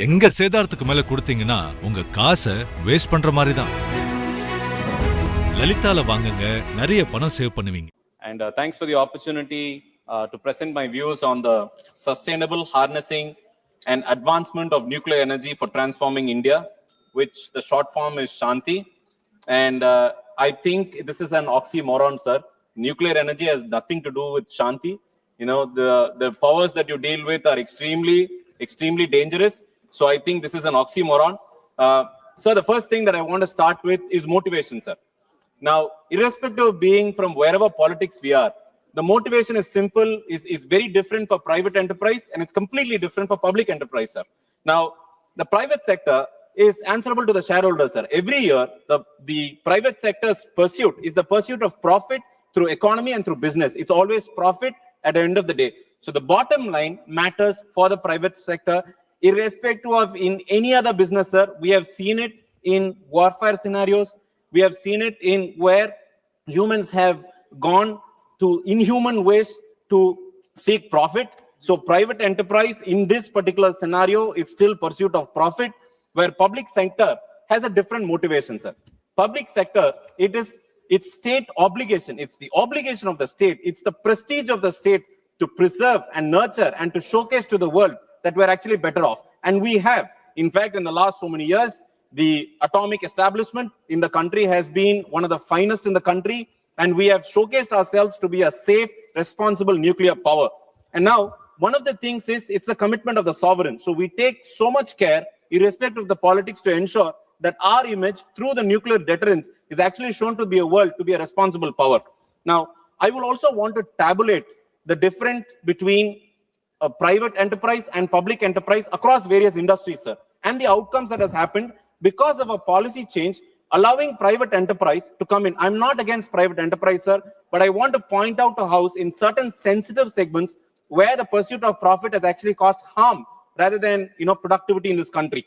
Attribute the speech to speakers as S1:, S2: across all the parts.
S1: எங்க சேதாரத்துக்கு மேல கொடுத்தீங்கன்னா உங்க காசை வேஸ்ட் பண்ற மாதிரி தான். லலிதால வாங்குங்க, நிறைய பணம் சேவ் பண்ணுவீங்க.
S2: And thanks for the opportunity to present my views on the sustainable harnessing and advancement of nuclear energy for transforming India, which the short form is Shanti. And I think this is an oxymoron, sir. Nuclear energy has nothing to do with Shanti. You know, the powers that you deal with are extremely dangerous. So I think this is an oxymoron. So the first thing that I want to start with is motivation, sir. Now, irrespective of being from wherever politics we are, the motivation is simple, is very different for private enterprise, and it's completely different for public enterprise, sir. Now, the private sector is answerable to the shareholders, sir. Every year, the private sector's pursuit is the pursuit of profit through economy and through business. It's always profit at the end of the day. So the bottom line matters for the private sector, irrespective of in any other business, sir. We have seen it in warfare scenarios. We have seen it in where humans have gone to inhuman ways to seek profit. So private enterprise in this particular scenario is still pursuit of profit, where public sector has a different motivation, sir. Public sector, it's state obligation. It's the obligation of the state. It's the prestige of the state to preserve and nurture and to showcase to the world that we're actually better off. And we have, in fact, in the last so many years, the atomic establishment in the country has been one of the finest in the country, and we have showcased ourselves to be a safe, responsible nuclear power. And now, one of the things is, it's the commitment of the sovereign. So we take so much care, irrespective of the politics, to ensure that our image through the nuclear deterrence is actually shown to be a world, to be a responsible power. Now, I will also want to tabulate the difference between a private enterprise and public enterprise across various industries, sir, and the outcomes that has happened because of a policy change allowing private enterprise to come in. I'm not against private enterprise, sir, but I want to point out to House in certain sensitive segments where the pursuit of profit has actually caused harm rather than, productivity in this country.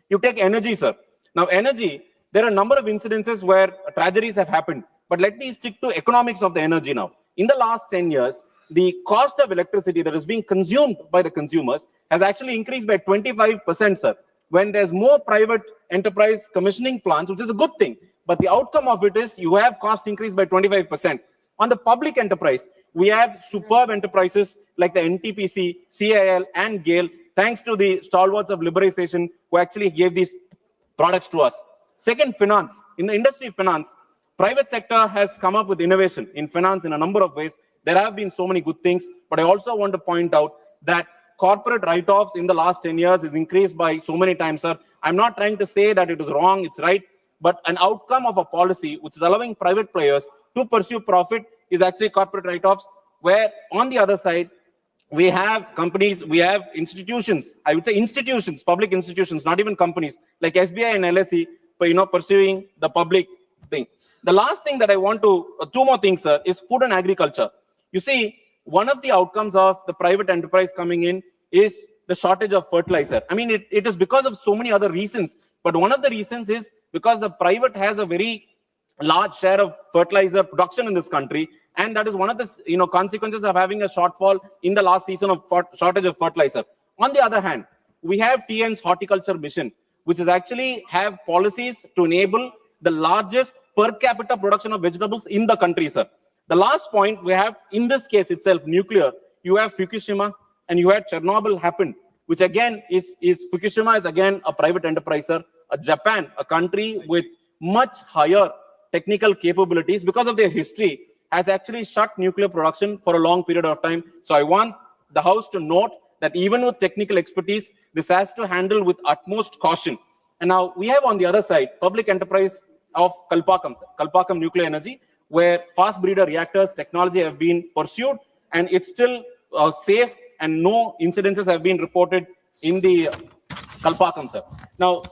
S2: You take energy, sir. Now, energy, there are a number of incidences where tragedies have happened, but let me stick to economics of the energy now. In the last 10 years, the cost of electricity that is being consumed by the consumers has actually increased by 25%, sir. When there's more private enterprise commissioning plants, which is a good thing, but the outcome of it is you have cost increase by 25%. On the public enterprise, we have superb enterprises like the NTPC, CIL, and GAIL, thanks to the stalwarts of liberalization who actually gave these products to us. Second, finance. In the industry finance, private sector has come up with innovation in finance in a number of ways. There have been so many good things, but I also want to point out that corporate write-offs in the last 10 years is increased by so many times, sir. I'm not trying to say that it is wrong, it's right, but an outcome of a policy which is allowing private players to pursue profit is actually corporate write-offs, where on the other side, we have companies, we have institutions, I would say institutions, public institutions, not even companies, like SBI and LSE, pursuing the public thing. The last thing that I want to, two more things, sir, is food and agriculture. You see, one of the outcomes of the private enterprise coming in is the shortage of fertilizer. I mean, it is because of so many other reasons, but one of the reasons is because the private has a very large share of fertilizer production in this country, and that is one of the consequences of having a shortfall in the last season of shortage of fertilizer. On the other hand, we have TN's horticulture mission, which is actually have policies to enable the largest per capita production of vegetables in the country, sir. The last point we have, in this case itself, nuclear, you have Fukushima and you had Chernobyl happen, which again is Fukushima is again a private enterprise, sir. Japan, a country with much higher technical capabilities because of their history, has actually shut nuclear production for a long period of time. So I want the House to note that even with technical expertise, this has to handle with utmost caution. And now we have on the other side, public enterprise of Kalpakkam Nuclear Energy, where fast breeder reactors technology have been pursued, and it's still safe, and no incidences have been reported in the Kalpakkam, sir. Now,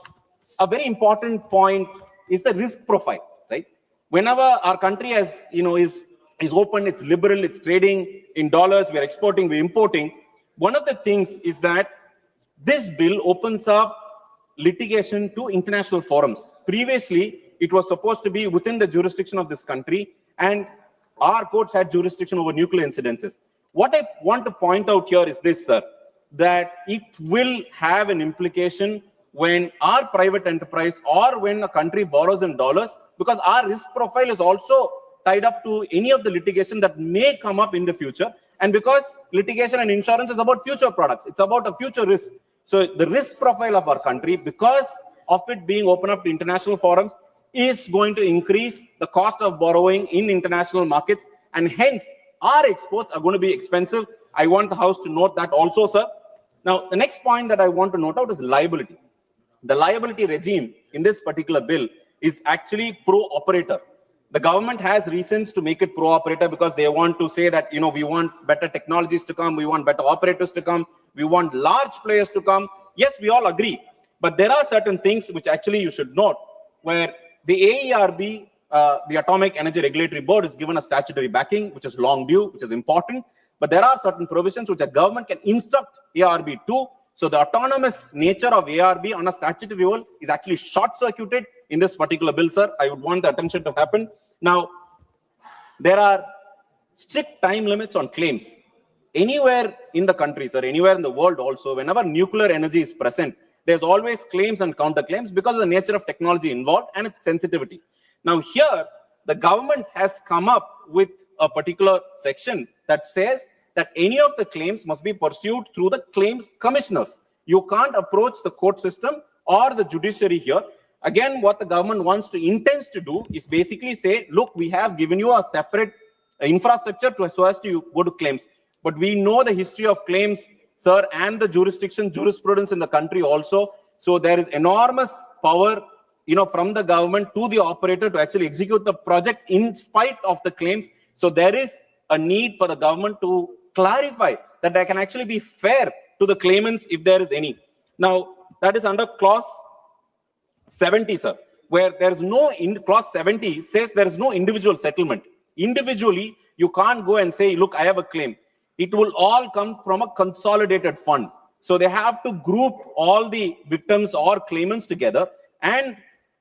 S2: a very important point is the risk profile, right? Whenever our country has, is open, it's liberal, it's trading in dollars, we're exporting, we're importing. One of the things is that this bill opens up litigation to international forums. Previously, it was supposed to be within the jurisdiction of this country, and our courts had jurisdiction over nuclear incidences. What I want to point out here is this, sir. that it will have an implication when our private enterprise or when a country borrows in dollars, because our risk profile is also tied up to any of the litigation that may come up in the future. And because litigation and insurance is about future products, it's about a future risk. So the risk profile of our country, because of it being open up to international forums, is going to increase the cost of borrowing in international markets, and hence our exports are going to be expensive. I want the House to note that also, sir. Now, the next point that I want to note out is liability. The liability regime in this particular bill is actually pro-operator. The government has reasons to make it pro-operator because they want to say that, we want better technologies to come, we want better operators to come, we want large players to come. Yes, we all agree. But there are certain things which actually you should note, where the AERB, the Atomic Energy Regulatory Board, is given a statutory backing, which is long due, which is important. But there are certain provisions which a government can instruct ARB to. So the autonomous nature of ARB on a statutory role is actually short-circuited in this particular bill, sir. I would want the attention to happen. Now, there are strict time limits on claims. Anywhere in the country, sir, anywhere in the world also, whenever nuclear energy is present, there's always claims and counterclaims because of the nature of technology involved and its sensitivity. Now here, the government has come up with a particular section that says that any of the claims must be pursued through the claims commissioners. You can't approach the court system or the judiciary here. Again, what the government intends to do is basically say, look, we have given you a separate infrastructure so as to go to claims. But we know the history of claims, sir, and the jurisprudence in the country also. So there is enormous power, from the government to the operator to actually execute the project in spite of the claims. So there is a need for the government to clarify that there can actually be fair to the claimants if there is any. Now, that is under clause 70, sir, where there is no, clause 70 says there is no individual settlement. Individually, you can't go and say, look, I have a claim. It will all come from a consolidated fund. So they have to group all the victims or claimants together, and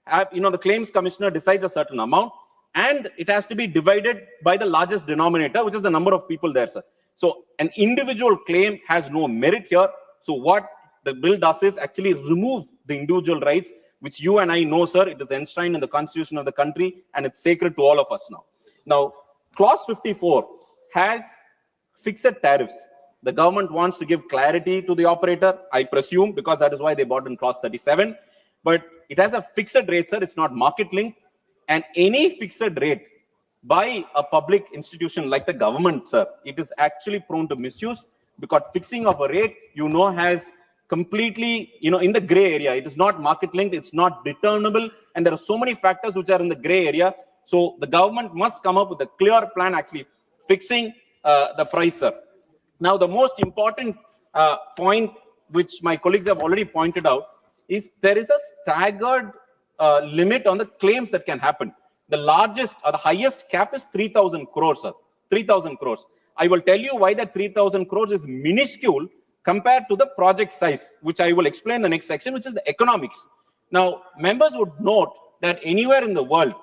S2: have, the claims commissioner decides a certain amount, and it has to be divided by the largest denominator, which is the number of people there, sir. So an individual claim has no merit here. So what the bill does is actually remove the individual rights, which you and I know, sir, it is enshrined in the constitution of the country, and it's sacred to all of us now. Now, clause 54 has fixed tariffs. The government wants to give clarity to the operator, I presume, because that is why they brought in clause 37. But it has a fixed rate, sir. It's not market linked. And any fixed rate by a public institution like the government, sir, it is actually prone to misuse, because fixing of a rate, has completely, in the gray area. It is not market linked. It's not determinable. And there are so many factors which are in the gray area. So the government must come up with a clear plan actually fixing the price, sir. Now, the most important point, which my colleagues have already pointed out, is there is a staggered limit on the claims that can happen. The largest or the highest cap is 3,000 crores, sir. 3,000 crores. I will tell you why that 3,000 crores is minuscule compared to the project size, which I will explain in the next section, which is the economics. Now, members would note that anywhere in the world,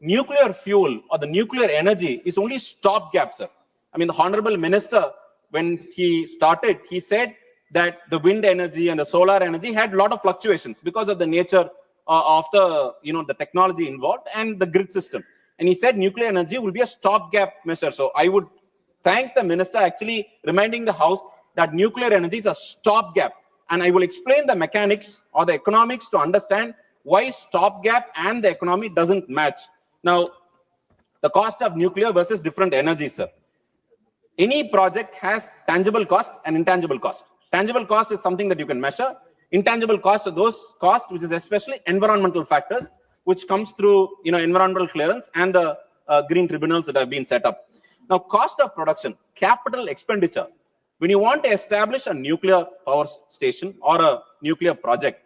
S2: nuclear fuel or the nuclear energy is only stopgap, sir. I mean, the Honorable Minister, when he started, he said that the wind energy and the solar energy had a lot of fluctuations because of the nature of the, the technology involved and the grid system. And he said nuclear energy will be a stopgap measure. So I would thank the minister actually reminding the House that nuclear energy is a stopgap. And I will explain the mechanics or the economics to understand why stopgap and the economy doesn't match. Now, the cost of nuclear versus different energies, sir. Any project has tangible cost and intangible cost. Tangible cost is something that you can measure. Intangible costs are those costs which is especially environmental factors, which comes through environmental clearance and the green tribunals that have been set up. Now, cost of production, capital expenditure. When you want to establish a nuclear power station or a nuclear project,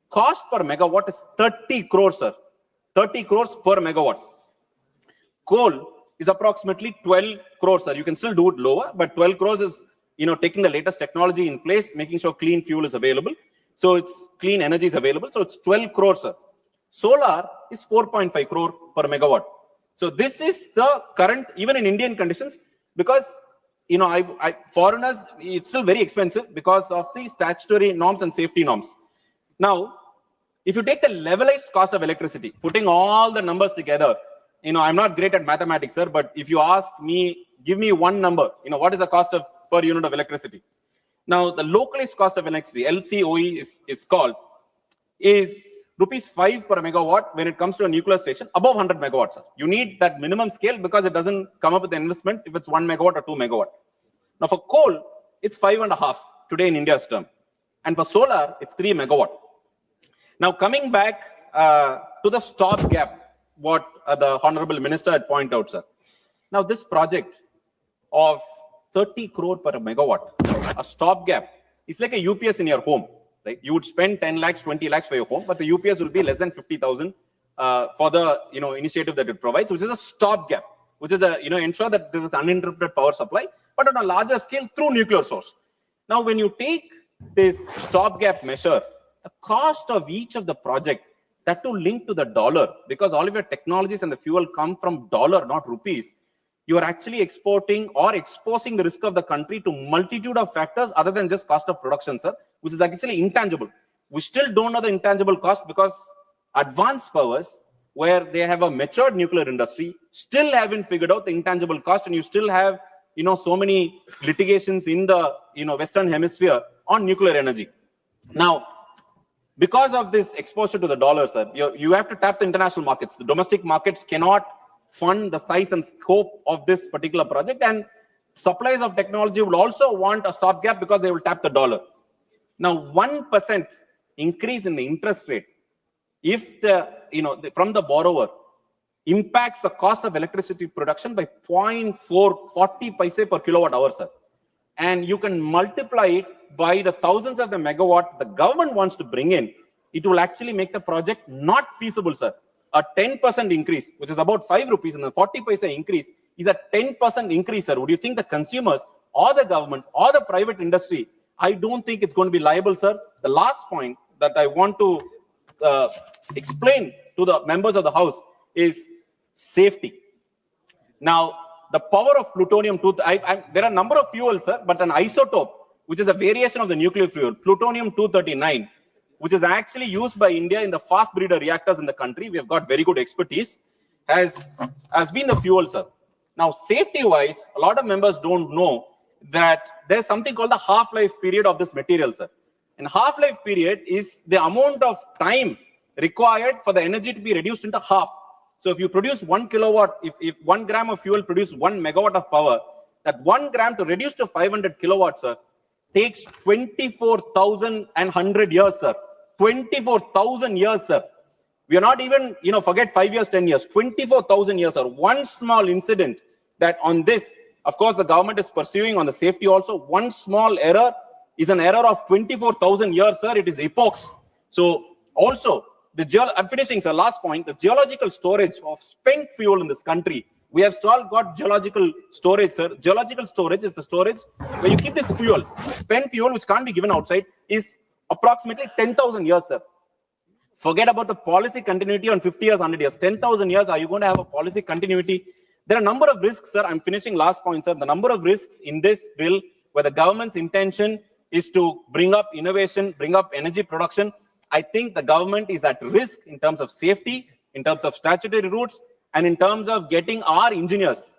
S2: cost per megawatt is 30 crores, sir. 30 crores per megawatt. Coal is approximately 12 crores, sir. You can still do it lower, but 12 crores is, taking the latest technology in place, making sure clean fuel is available. So it's clean energy is available. So it's 12 crores, sir. Solar is 4.5 crore per megawatt. So this is the current, even in Indian conditions, because foreigners, it's still very expensive because of the statutory norms and safety norms. Now, if you take the levelized cost of electricity, putting all the numbers together, I'm not great at mathematics, sir, but if you ask me, give me one number, what is the cost of per unit of electricity? Now, the localized cost of electricity, LCOE is called, is rupees 5 per megawatt when it comes to a nuclear station above 100 megawatts. Sir. You need that minimum scale because it doesn't come up with the investment if it's 1 megawatt or 2 megawatt. Now, for coal, it's 5.5 today in India's term. And for solar, it's 3 megawatt. Now, coming back to the stopgap, what the Honorable Minister had pointed out, sir. Now, this project of 30 crore per megawatt, a stopgap, is like a UPS in your home. Right? You would spend 10 lakhs, 20 lakhs for your home, but the UPS will be less than 50,000 for the initiative that it provides, which is a stopgap, which is ensure that there is uninterrupted power supply, but on a larger scale through nuclear source. Now, when you take this stopgap measure, the cost of each of the project, that to link to the dollar, because all of your technologies and the fuel come from dollar, not rupees, you are actually exporting or exposing the risk of the country to multitude of factors other than just cost of production, sir, which is actually intangible. We still don't know the intangible cost because advanced powers, where they have a matured nuclear industry, still haven't figured out the intangible cost, and you still have, so many litigations in the, Western Hemisphere on nuclear energy. Now, because of this exposure to the dollar, sir, you have to tap the international markets. The domestic markets cannot fund the size and scope of this particular project, and suppliers of technology will also want a stopgap because they will tap the dollar. Now, 1% increase in the interest rate, if from the borrower, impacts the cost of electricity production by 0.40 paise per kilowatt hour, sir. And you can multiply it by the thousands of the megawatt the government wants to bring in. It will actually make the project not feasible, sir. A 10% increase, which is about 5 rupees, and the 40 paise increase is a 10% increase, sir. Would you think the consumers or the government or the private industry? I don't think it's going to be liable, sir. The last point that I want to explain to the members of the House is safety. Now, the power of plutonium-2, there are a number of fuels, sir, but an isotope, which is a variation of the nuclear fuel, plutonium-239, which is actually used by India in the fast breeder reactors in the country. We have got very good expertise, has been the fuel, sir. Now, safety-wise, a lot of members don't know that there's something called the half-life period of this material, sir. And half-life period is the amount of time required for the energy to be reduced into half. So if you produce 1 kilowatt, if 1 gram of fuel produces 1 megawatt of power, that 1 gram to reduce to 500 kilowatts, sir, takes 24,100 years, sir. 24,000 years, sir. We are not even, forget 5 years, 10 years, 24,000 years, sir. One small incident that on this, of course, the government is pursuing on the safety also. One small error is an error of 24,000 years, sir. It is epochs. So also, I'm finishing, sir. Last point, the geological storage of spent fuel in this country. We have still got geological storage, sir. Geological storage is the storage where you keep this fuel. Spent fuel, which can't be given outside, is approximately 10,000 years, sir. Forget about the policy continuity on 50 years, 100 years. 10,000 years, are you going to have a policy continuity? There are a number of risks, sir. I'm finishing last point, sir. The number of risks in this bill where the government's intention is to bring up innovation, bring up energy production. I think the government is at risk in terms of safety, in terms of statutory routes, and in terms of getting our engineers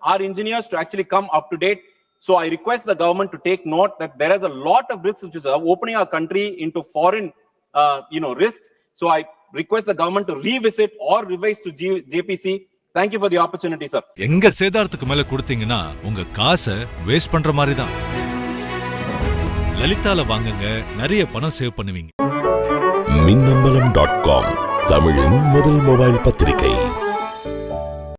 S2: to actually come up to date. So I request the government to take note that there is a lot of risks which is opening our country into foreign, risks. So I request the government to revisit or revise to JPC. Thank you for the opportunity, sir.
S1: எங்க சேதாரத்துக்கு மேல கொடுத்தீங்கன்னா உங்க காசை waste பண்ற மாதிரி தான். லலிதால வாங்குங்க, நிறைய பணம் சேவ் பண்ணுவீங்க.
S3: Minnambalam.com தமிழின் முதல் மொபைல் பத்திரிகை.